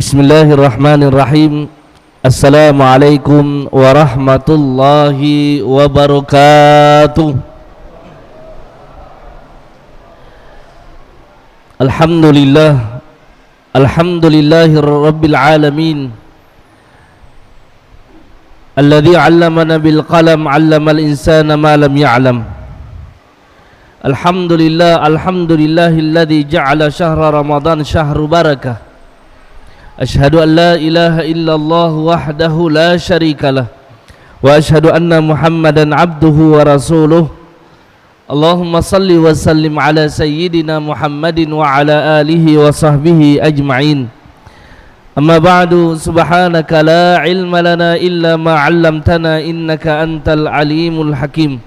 Bismillahirrahmanirrahim. Assalamualaikum warahmatullahi wabarakatuh. Alhamdulillah, alhamdulillahi rabbil alamin, alladhi 'allamana bil qalam 'allamal insana ma lam ya'lam. Alhamdulillah, alhamdulillahilladzi ja'ala syahra ramadan syahru barakah. Ashhadu an la ilaha illallah wahdahu la syarikalah wa ashhadu anna Muhammadan abduhu wa rasuluh. Allahumma salli wa sallim ala sayyidina Muhammadin wa ala alihi wa sahbihi ajma'in. Amma ba'du, subhanaka la ilma lana illa ma 'allamtana innaka antal alimul hakim.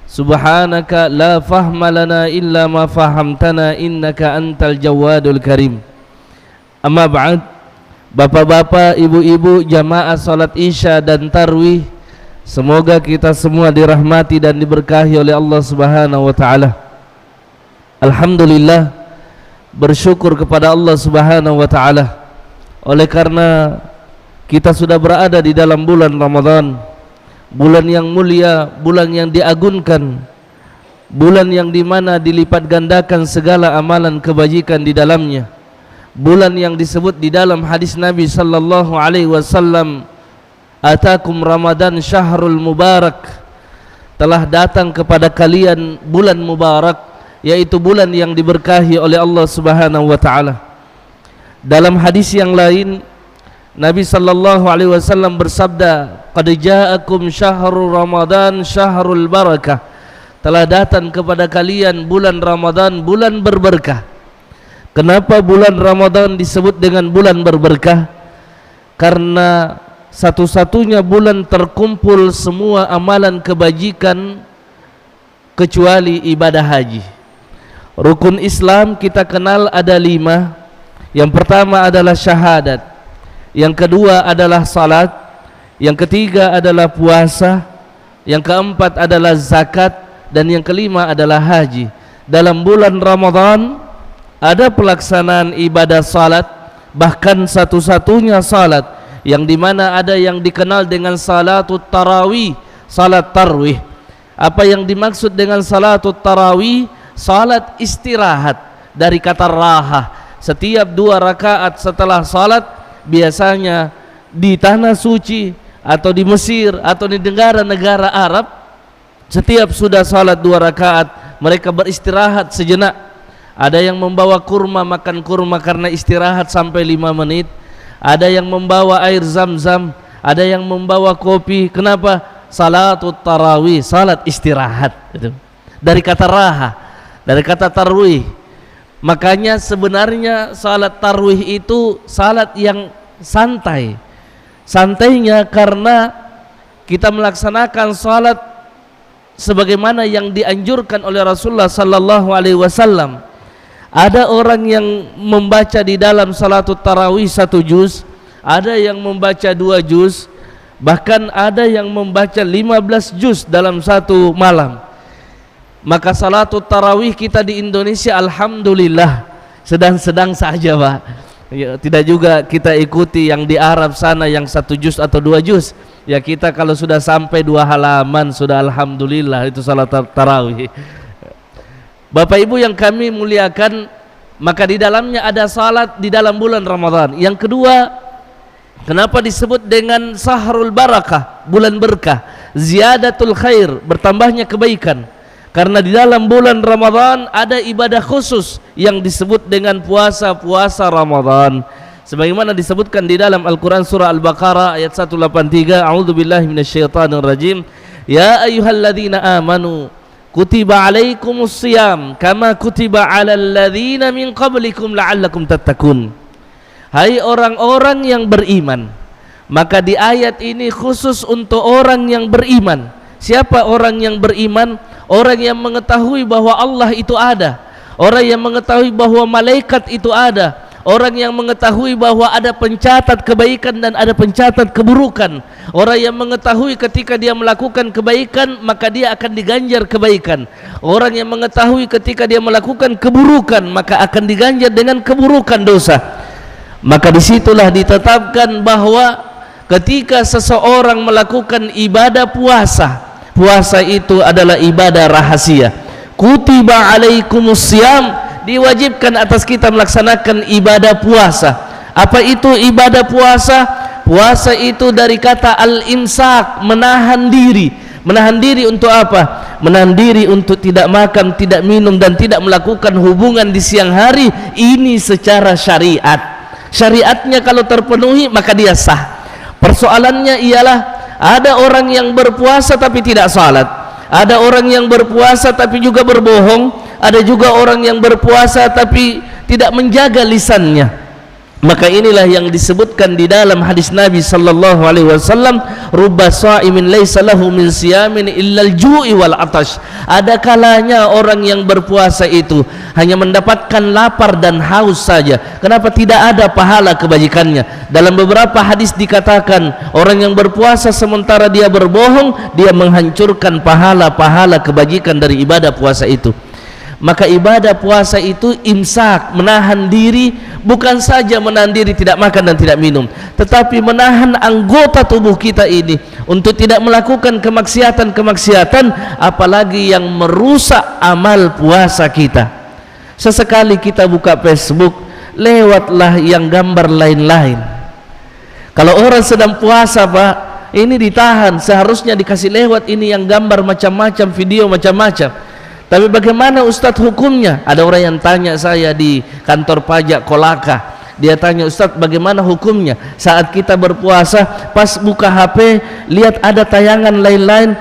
Subhanaka la fahma lana illa ma fahamtana innaka antal jawadul karim. Amma ba'd, bapak-bapak, ibu-ibu, jamaah salat isya dan tarwih, semoga kita semua dirahmati dan diberkahi oleh Allah Subhanahu wa taala. Alhamdulillah, bersyukur kepada Allah Subhanahu wa taala oleh karena kita sudah berada di dalam bulan Ramadan, bulan yang mulia, bulan yang diagunkan, bulan yang dimana dilipat gandakan segala amalan kebajikan di dalamnya, bulan yang disebut di dalam hadis Nabi sallallahu alaihi wasallam, atakum Ramadan syahrul mubarak, telah datang kepada kalian bulan mubarak, yaitu bulan yang diberkahi oleh Allah Subhanahu wa taala. Dalam hadis yang lain Nabi sallallahu alaihi wasallam bersabda, qad ja'akum syahrul Ramadan syahrul barakah, telah datang kepada kalian bulan Ramadan, bulan berberkah. Kenapa bulan Ramadan disebut dengan bulan berberkah? Karena satu-satunya bulan terkumpul semua amalan kebajikan kecuali ibadah haji. Rukun Islam kita kenal ada 5. Yang pertama adalah syahadat, yang kedua adalah salat, yang ketiga adalah puasa, yang keempat adalah zakat, dan yang kelima adalah haji. Dalam bulan Ramadan ada pelaksanaan ibadah salat, bahkan satu-satunya salat yang dimana ada yang dikenal dengan salatut tarawih, salat tarwih. Apa yang dimaksud dengan salatut tarawih? Salat istirahat dari kata raha. Setiap 2 rakaat setelah salat, biasanya di tanah suci atau di Mesir atau di negara-negara Arab, setiap sudah salat 2 rakaat mereka beristirahat sejenak. Ada yang membawa kurma, makan kurma karena istirahat sampai 5 menit. Ada yang membawa air zam-zam, ada yang membawa kopi. Kenapa? Salatut tarawih, salat istirahat. Dari kata raha, dari kata tarwih. Makanya sebenarnya salat tarwih itu salat yang santai. Santainya karena kita melaksanakan salat sebagaimana yang dianjurkan oleh Rasulullah sallallahu alaihi wasallam. Ada orang yang membaca di dalam salatut tarawih 1 juz, ada yang membaca 2 juz, bahkan ada yang membaca 15 juz dalam 1 malam. Maka salatut tarawih kita di Indonesia alhamdulillah sedang-sedang saja, Pak. Ya, tidak juga kita ikuti yang di Arab sana yang 1 juz atau 2 juz. Ya, kita kalau sudah sampai 2 halaman sudah alhamdulillah, itu salat tarawih. Bapak Ibu yang kami muliakan, maka di dalamnya ada salat di dalam bulan Ramadan. Yang kedua, kenapa disebut dengan syahrul barakah, bulan berkah, ziyadatul khair, bertambahnya kebaikan? Karena di dalam bulan Ramadan ada ibadah khusus yang disebut dengan puasa Ramadan. Sebagaimana disebutkan di dalam Al-Quran surah Al-Baqarah ayat 183, a'udzubillahi minasyaitonirrajim, ya ayyuhalladzina amanu kutiba alaikumus siyam kama kutiba alal ladzina min qablikum la'allakum tattaqun. Hai orang-orang yang beriman. Maka di ayat ini khusus untuk orang yang beriman. Siapa orang yang beriman? Orang yang mengetahui bahwa Allah itu ada, orang yang mengetahui bahwa malaikat itu ada, orang yang mengetahui bahwa ada pencatat kebaikan dan ada pencatat keburukan, orang yang mengetahui ketika dia melakukan kebaikan maka dia akan diganjar kebaikan, orang yang mengetahui ketika dia melakukan keburukan maka akan diganjar dengan keburukan dosa. Maka disitulah ditetapkan bahwa ketika seseorang melakukan ibadah puasa, puasa itu adalah ibadah rahasia. Kutiba alaikumusiyam, diwajibkan atas kita melaksanakan ibadah puasa. Apa itu ibadah puasa? Puasa itu dari kata al-imsak, menahan diri. Menahan diri untuk apa? Menahan diri untuk tidak makan, tidak minum, dan tidak melakukan hubungan di siang hari. Ini secara syariat. Syariatnya kalau terpenuhi maka dia sah. Persoalannya ialah ada orang yang berpuasa tapi tidak salat, ada orang yang berpuasa tapi juga berbohong, ada juga orang yang berpuasa tapi tidak menjaga lisannya. Maka inilah yang disebutkan di dalam hadis Nabi sallallahu alaihi wasallam, rubba sha'imin laisa lahu min siyamin illal ju'i wal atash. Ada kalanya orang yang berpuasa itu hanya mendapatkan lapar dan haus saja. Kenapa? Tidak ada pahala kebajikannya. Dalam beberapa hadis dikatakan orang yang berpuasa sementara dia berbohong, dia menghancurkan pahala-pahala kebajikan dari ibadah puasa itu. Maka ibadah puasa itu imsak, menahan diri, bukan saja menahan diri tidak makan dan tidak minum, tetapi menahan anggota tubuh kita ini untuk tidak melakukan kemaksiatan-kemaksiatan, apalagi yang merusak amal puasa kita. Sesekali kita buka Facebook, lewatlah yang gambar lain-lain. Kalau orang sedang puasa, Pak, ini ditahan, seharusnya dikasih lewat ini yang gambar macam-macam, video macam-macam. Tapi bagaimana Ustadz hukumnya? Ada orang yang tanya saya di kantor pajak Kolaka. Dia tanya, Ustadz bagaimana hukumnya saat kita berpuasa, pas buka HP lihat ada tayangan lain-lain,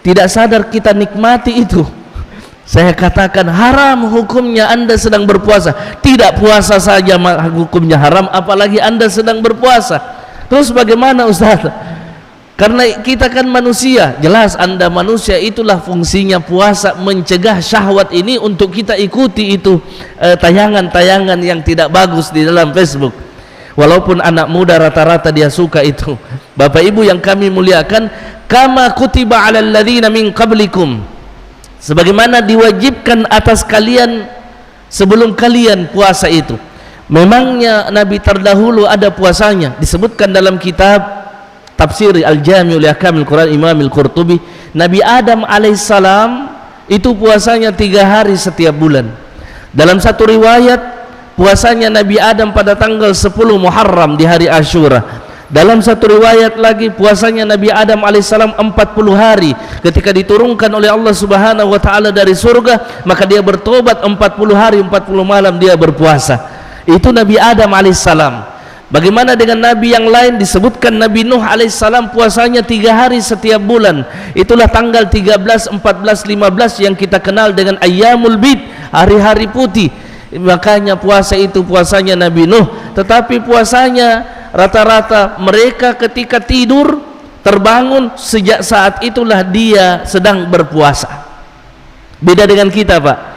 tidak sadar kita nikmati itu. Saya katakan haram hukumnya, Anda sedang berpuasa. Tidak puasa saja hukumnya haram, apalagi Anda sedang berpuasa. Terus bagaimana Ustadz? Karena kita kan manusia, jelas Anda manusia, itulah fungsinya puasa, mencegah syahwat ini untuk kita ikuti itu tayangan-tayangan yang tidak bagus di dalam Facebook. Walaupun anak muda rata-rata dia suka itu. Bapak Ibu yang kami muliakan, kama kutiba 'alal ladzina min qablikum, sebagaimana diwajibkan atas kalian sebelum kalian puasa itu. Memangnya Nabi terdahulu ada puasanya. Disebutkan dalam kitab Tafsir Al-Jami' li Ahkamil Quran Imam Al-Qurtubi, Nabi Adam alaihissalam itu puasanya 3 hari setiap bulan. Dalam satu riwayat puasanya Nabi Adam pada tanggal 10 Muharram di hari Ashura. Dalam satu riwayat lagi puasanya Nabi Adam alaihissalam 40 hari. Ketika diturunkan oleh Allah subhanahu wa ta'ala dari surga, maka dia bertobat 40 hari 40 malam dia berpuasa. Itu Nabi Adam alaihissalam. Bagaimana dengan Nabi yang lain? Disebutkan Nabi Nuh alaihissalam puasanya 3 hari setiap bulan. Itulah tanggal 13, 14, 15 yang kita kenal dengan Ayyamul Bid, hari-hari putih. Makanya puasa itu puasanya Nabi Nuh. Tetapi puasanya rata-rata mereka ketika tidur terbangun, sejak saat itulah dia sedang berpuasa. Beda dengan kita, Pak.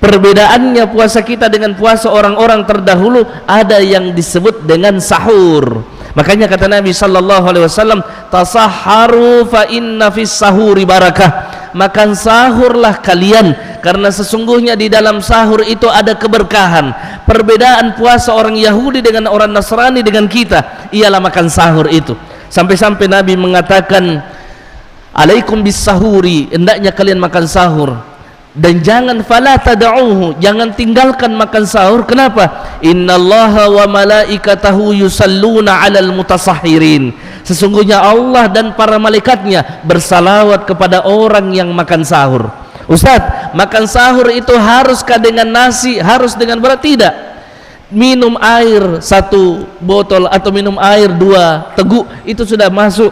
Perbedaannya puasa kita dengan puasa orang-orang terdahulu, ada yang disebut dengan sahur. Makanya kata Nabi sallallahu alaihi wasallam, tasahharu fa inna fis sahuri barakah. Makan sahurlah kalian, karena sesungguhnya di dalam sahur itu ada keberkahan. Perbedaan puasa orang Yahudi dengan orang Nasrani dengan kita ialah makan sahur itu. Sampai-sampai Nabi mengatakan, alaikum bis sahuri, hendaknya kalian makan sahur. Dan jangan fala tad'uhu, jangan tinggalkan makan sahur. Kenapa? Innallaha wa malaikatahu yusalluna 'alal mutasahhirin. Sesungguhnya Allah dan para malaikatnya bersalawat kepada orang yang makan sahur. Ustaz, makan sahur itu haruskah dengan nasi? Harus dengan berat? Tidak. Minum air 1 botol atau minum air 2 teguk itu sudah masuk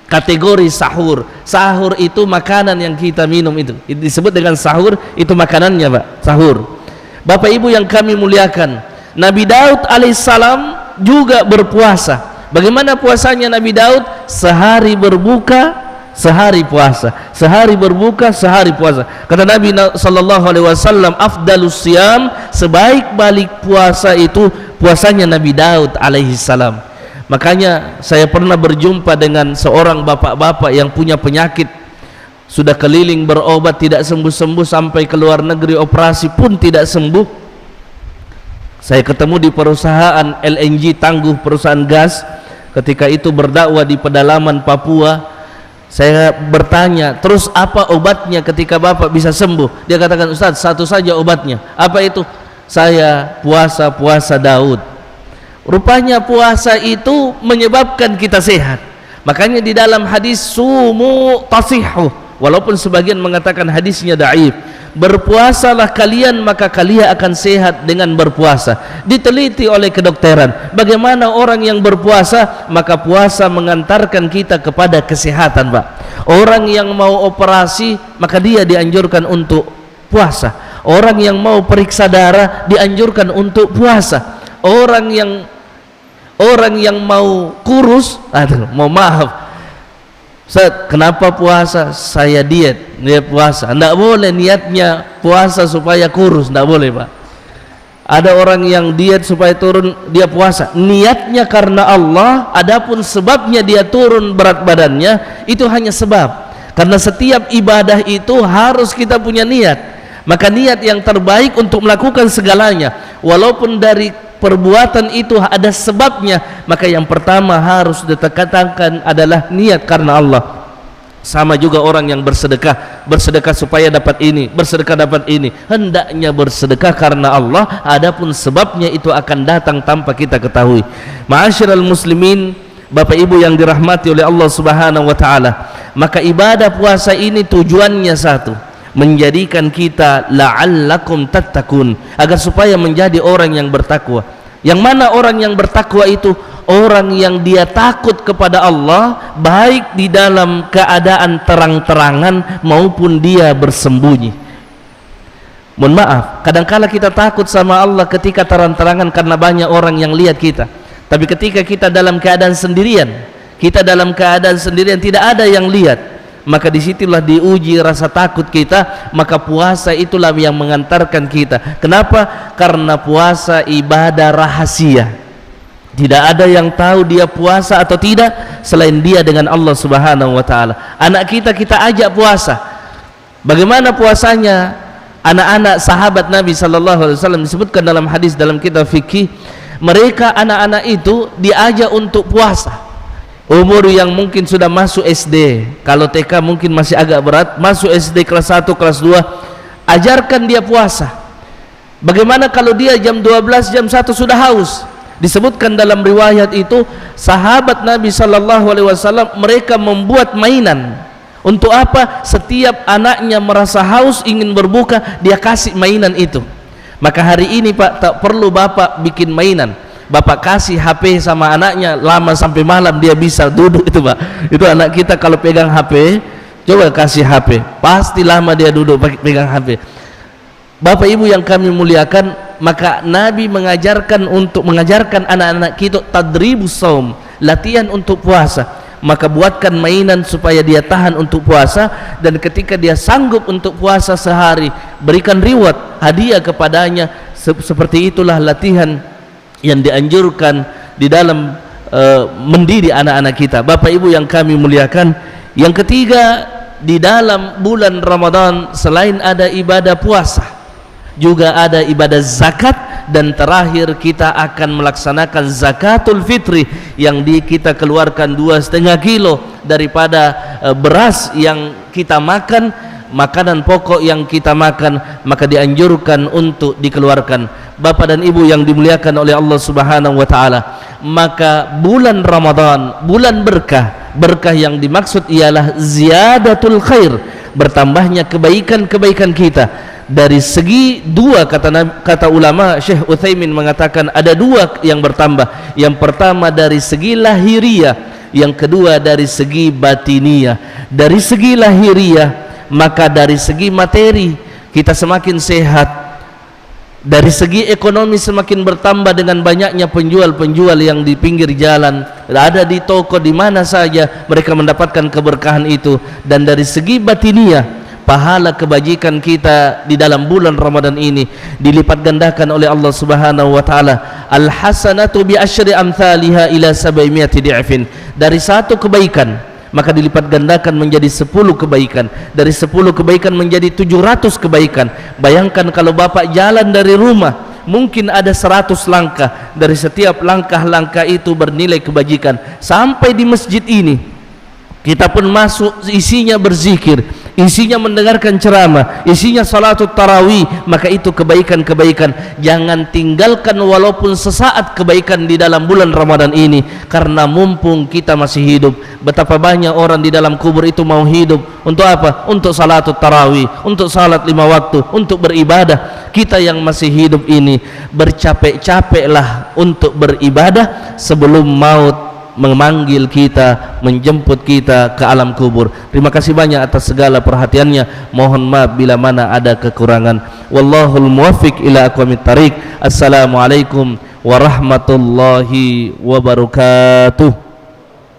kategori sahur. Sahur itu makanan yang kita minum, itu disebut dengan sahur, itu makanannya, Pak, sahur. Bapak Ibu yang kami muliakan, Nabi Daud alaihissalam juga berpuasa. Bagaimana puasanya Nabi Daud? Sehari berbuka, sehari puasa. Sehari berbuka, sehari puasa. Kata Nabi sallallahu alaihi wasallam, afdalus siyam, sebaik-baik puasa itu puasanya Nabi Daud alaihissalam. Makanya saya pernah berjumpa dengan seorang bapak-bapak yang punya penyakit, sudah keliling berobat tidak sembuh-sembuh, sampai ke luar negeri operasi pun tidak sembuh. Saya ketemu di perusahaan LNG Tangguh, perusahaan gas. Ketika itu berdakwah di pedalaman Papua. Saya bertanya, terus apa obatnya ketika Bapak bisa sembuh? Dia katakan, Ustaz, satu saja obatnya. Apa itu? Saya puasa Daud. Rupanya puasa itu menyebabkan kita sehat. Makanya di dalam hadis sumu tasihhu, walaupun sebagian mengatakan hadisnya dhaif, berpuasalah kalian maka kalian akan sehat dengan berpuasa. Diteliti oleh kedokteran bagaimana orang yang berpuasa, maka puasa mengantarkan kita kepada kesehatan, Pak. Orang yang mau operasi maka dia dianjurkan untuk puasa. Orang yang mau periksa darah dianjurkan untuk puasa. Orang yang mau kurus, Ustaz, kenapa puasa? Saya diet. Dia puasa. Tidak boleh niatnya puasa supaya kurus. Tidak boleh, Pak. Ada orang yang diet supaya turun, dia puasa. Niatnya karena Allah, adapun sebabnya dia turun berat badannya, itu hanya sebab. Karena setiap ibadah itu harus kita punya niat. Maka niat yang terbaik untuk melakukan segalanya. Walaupun dari perbuatan itu ada sebabnya, maka yang pertama harus ditekankan adalah niat karena Allah. Sama juga orang yang bersedekah supaya dapat ini, bersedekah dapat ini, hendaknya bersedekah karena Allah, adapun sebabnya itu akan datang tanpa kita ketahui. Ma'asyiral muslimin, Bapak Ibu yang dirahmati oleh Allah Subhanahu wa taala, maka ibadah puasa ini tujuannya satu, menjadikan kita la'allakum tattaqun, agar supaya menjadi orang yang bertakwa. Yang mana orang yang bertakwa itu? Orang yang dia takut kepada Allah, baik di dalam keadaan terang-terangan maupun dia bersembunyi. Mohon maaf, kadangkala kita takut sama Allah ketika terang-terangan karena banyak orang yang lihat kita. Tapi ketika kita dalam keadaan sendirian, tidak ada yang lihat, maka disitulah diuji rasa takut kita. Maka puasa itulah yang mengantarkan kita. Kenapa? Karena puasa ibadah rahasia. Tidak ada yang tahu dia puasa atau tidak selain dia dengan Allah Subhanahu wa taala. Anak kita ajak puasa. Bagaimana puasanya? Anak-anak sahabat Nabi sallallahu alaihi wasallam disebutkan dalam hadis dalam kitab fikih, mereka anak-anak itu diajak untuk puasa. Umur yang mungkin sudah masuk SD, kalau TK mungkin masih agak berat, masuk SD kelas 1, kelas 2, ajarkan dia puasa. Bagaimana kalau dia jam 12, jam 1 sudah haus? Disebutkan dalam riwayat itu, sahabat Nabi sallallahu alaihi wasallam mereka membuat mainan. Untuk apa? Setiap anaknya merasa haus ingin berbuka, dia kasih mainan itu. Maka hari ini, Pak, tak perlu Bapak bikin mainan. Bapak kasih HP sama anaknya, lama sampai malam dia bisa duduk itu, Pak. Itu anak kita kalau pegang HP, coba kasih HP, pasti lama dia duduk pegang HP. Bapak Ibu yang kami muliakan, maka Nabi mengajarkan anak-anak kita tadribus shaum, latihan untuk puasa. Maka buatkan mainan supaya dia tahan untuk puasa, dan ketika dia sanggup untuk puasa sehari, berikan reward, hadiah kepadanya. Seperti itulah latihan yang dianjurkan di dalam mendidik anak-anak kita. Bapak Ibu yang kami muliakan, yang ketiga, di dalam bulan Ramadan selain ada ibadah puasa, juga ada ibadah zakat, dan terakhir kita akan melaksanakan zakatul fitri yang kita keluarkan 2,5 kilo daripada beras yang kita makan, makanan pokok yang kita makan, maka dianjurkan untuk dikeluarkan. Bapak dan Ibu yang dimuliakan oleh Allah Subhanahu wa taala, maka bulan Ramadan bulan berkah yang dimaksud ialah ziyadatul khair, bertambahnya kebaikan-kebaikan kita. Dari segi dua, kata ulama, Syekh Utsaimin mengatakan ada dua yang bertambah. Yang pertama dari segi lahiriah, yang kedua dari segi batiniah. Dari segi lahiriah, maka dari segi materi kita semakin sehat. Dari segi ekonomi semakin bertambah dengan banyaknya penjual-penjual yang di pinggir jalan, ada di toko, di mana saja mereka mendapatkan keberkahan itu. Dan dari segi batiniah, pahala kebajikan kita di dalam bulan Ramadan ini dilipat gandakan oleh Allah Subhanahu wa taala. Al hasanatu bi asyri amsalha ila 700 di'fin. Dari satu kebaikan maka dilipat gandakan menjadi 10 kebaikan, dari 10 kebaikan menjadi 700 kebaikan. Bayangkan kalau Bapak jalan dari rumah mungkin ada 100 langkah, dari setiap langkah-langkah itu bernilai kebajikan. Sampai di masjid ini kita pun masuk, isinya berzikir, isinya mendengarkan ceramah, isinya salatul tarawih, maka itu kebaikan-kebaikan. Jangan tinggalkan walaupun sesaat kebaikan di dalam bulan Ramadan ini, karena mumpung kita masih hidup. Betapa banyak orang di dalam kubur itu mau hidup untuk apa? Untuk salatul tarawih, untuk salat 5 waktu, untuk beribadah. Kita yang masih hidup ini bercapek-capeklah untuk beribadah sebelum maut memanggil kita, menjemput kita ke alam kubur. Terima kasih banyak atas segala perhatiannya. Mohon maaf bila mana ada kekurangan. Wallahul muwaffiq ila aqwamit thariq. Assalamualaikum warahmatullahi wabarakatuh.